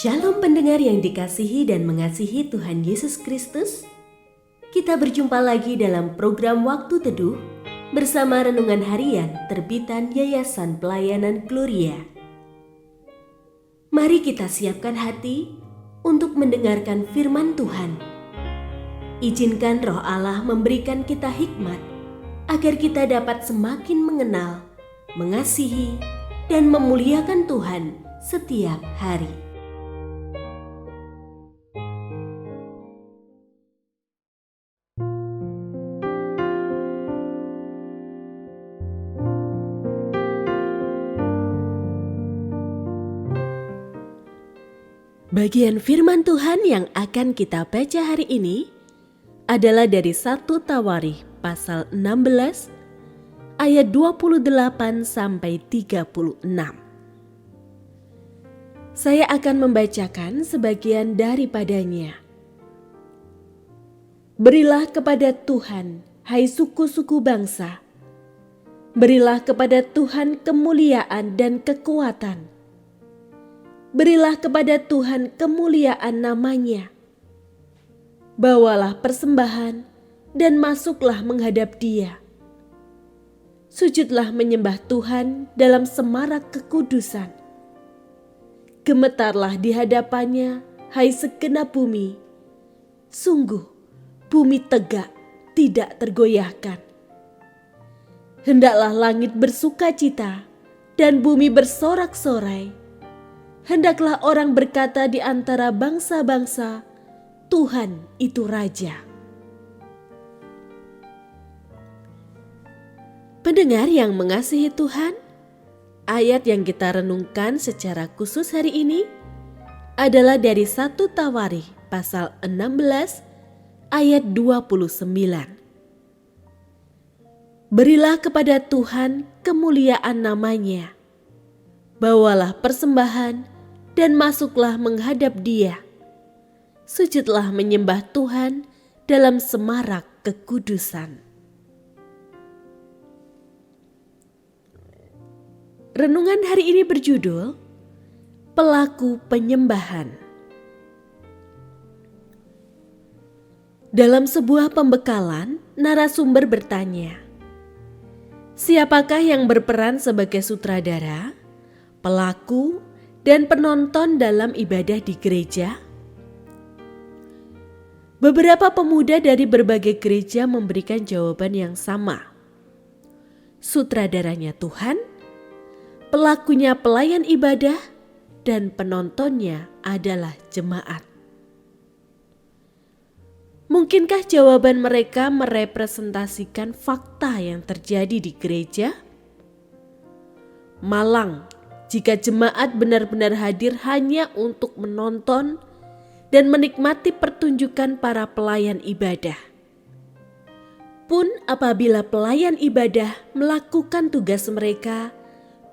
Shalom pendengar yang dikasihi dan mengasihi Tuhan Yesus Kristus. Kita berjumpa lagi dalam program Waktu Teduh bersama Renungan Harian terbitan Yayasan Pelayanan Gloria. Mari kita siapkan hati untuk mendengarkan firman Tuhan. Izinkan Roh Allah memberikan kita hikmat agar kita dapat semakin mengenal, mengasihi, dan memuliakan Tuhan setiap hari. Bagian firman Tuhan yang akan kita baca hari ini adalah dari 1 Tawarikh pasal 16 ayat 28 sampai 36. Saya akan membacakan sebagian daripadanya. Berilah kepada Tuhan, hai suku-suku bangsa. Berilah kepada Tuhan kemuliaan dan kekuatan. Berilah kepada Tuhan kemuliaan namanya. Bawalah persembahan dan masuklah menghadap Dia. Sujudlah menyembah Tuhan dalam semarak kekudusan. Gemetarlah di hadapannya, hai segenap bumi. Sungguh, bumi tegak, tidak tergoyahkan. Hendaklah langit bersukacita dan bumi bersorak-sorai. Hendaklah orang berkata di antara bangsa-bangsa, Tuhan itu Raja. Pendengar yang mengasihi Tuhan, ayat yang kita renungkan secara khusus hari ini adalah dari 1 Tawarikh pasal 16 ayat 29. Berilah kepada Tuhan kemuliaan namanya. Bawalah persembahan dan masuklah menghadap Dia. Sujudlah menyembah Tuhan dalam semarak kekudusan. Renungan hari ini berjudul Pelaku Penyembahan. Dalam sebuah pembekalan, narasumber bertanya, siapakah yang berperan sebagai sutradara, pelaku, dan penonton dalam ibadah di gereja? Beberapa pemuda dari berbagai gereja memberikan jawaban yang sama. Sutradaranya Tuhan, pelakunya pelayan ibadah, dan penontonnya adalah jemaat. Mungkinkah jawaban mereka merepresentasikan fakta yang terjadi di gereja? Malang jika jemaat benar-benar hadir hanya untuk menonton dan menikmati pertunjukan para pelayan ibadah. Pun apabila pelayan ibadah melakukan tugas mereka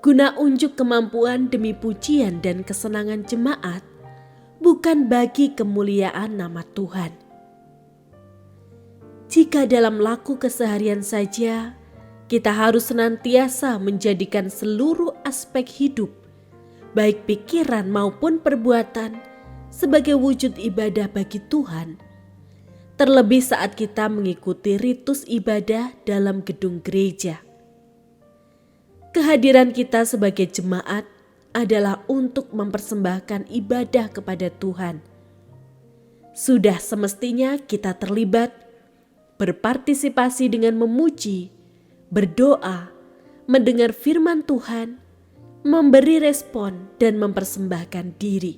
guna unjuk kemampuan demi pujian dan kesenangan jemaat, bukan bagi kemuliaan nama Tuhan. Jika dalam laku keseharian saja, kita harus senantiasa menjadikan seluruh aspek hidup, baik pikiran maupun perbuatan, sebagai wujud ibadah bagi Tuhan. Terlebih saat kita mengikuti ritus ibadah dalam gedung gereja. Kehadiran kita sebagai jemaat adalah untuk mempersembahkan ibadah kepada Tuhan. Sudah semestinya kita terlibat, berpartisipasi dengan memuji, berdoa, mendengar firman Tuhan, memberi respon, dan mempersembahkan diri.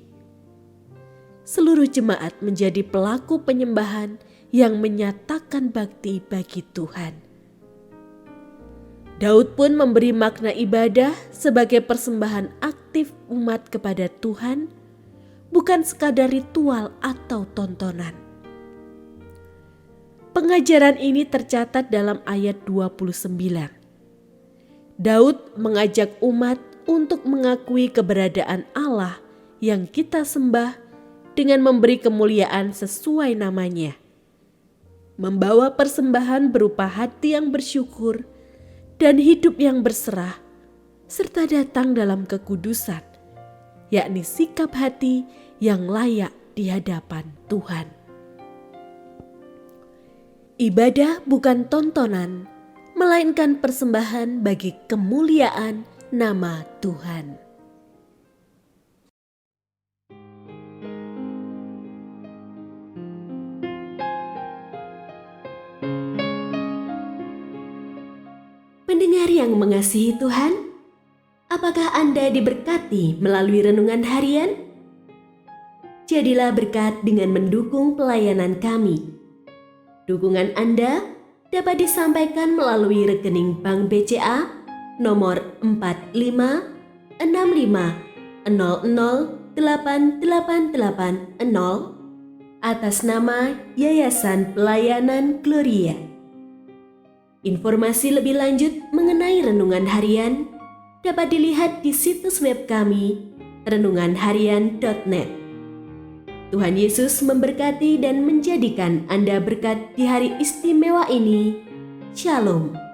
Seluruh jemaat menjadi pelaku penyembahan yang menyatakan bakti bagi Tuhan. Daud pun memberi makna ibadah sebagai persembahan aktif umat kepada Tuhan, bukan sekadar ritual atau tontonan. Pengajaran ini tercatat dalam ayat 29. Daud mengajak umat untuk mengakui keberadaan Allah yang kita sembah dengan memberi kemuliaan sesuai namanya. Membawa persembahan berupa hati yang bersyukur dan hidup yang berserah, serta datang dalam kekudusan, yakni sikap hati yang layak di hadapan Tuhan. Ibadah bukan tontonan, melainkan persembahan bagi kemuliaan nama Tuhan. Pendengar yang mengasihi Tuhan, apakah Anda diberkati melalui renungan harian? Jadilah berkat dengan mendukung pelayanan kami. Dukungan Anda dapat disampaikan melalui rekening Bank BCA nomor 456500088880 atas nama Yayasan Pelayanan Gloria. Informasi lebih lanjut mengenai renungan harian dapat dilihat di situs web kami renunganharian.net. Tuhan Yesus memberkati dan menjadikan Anda berkat di hari istimewa ini. Shalom.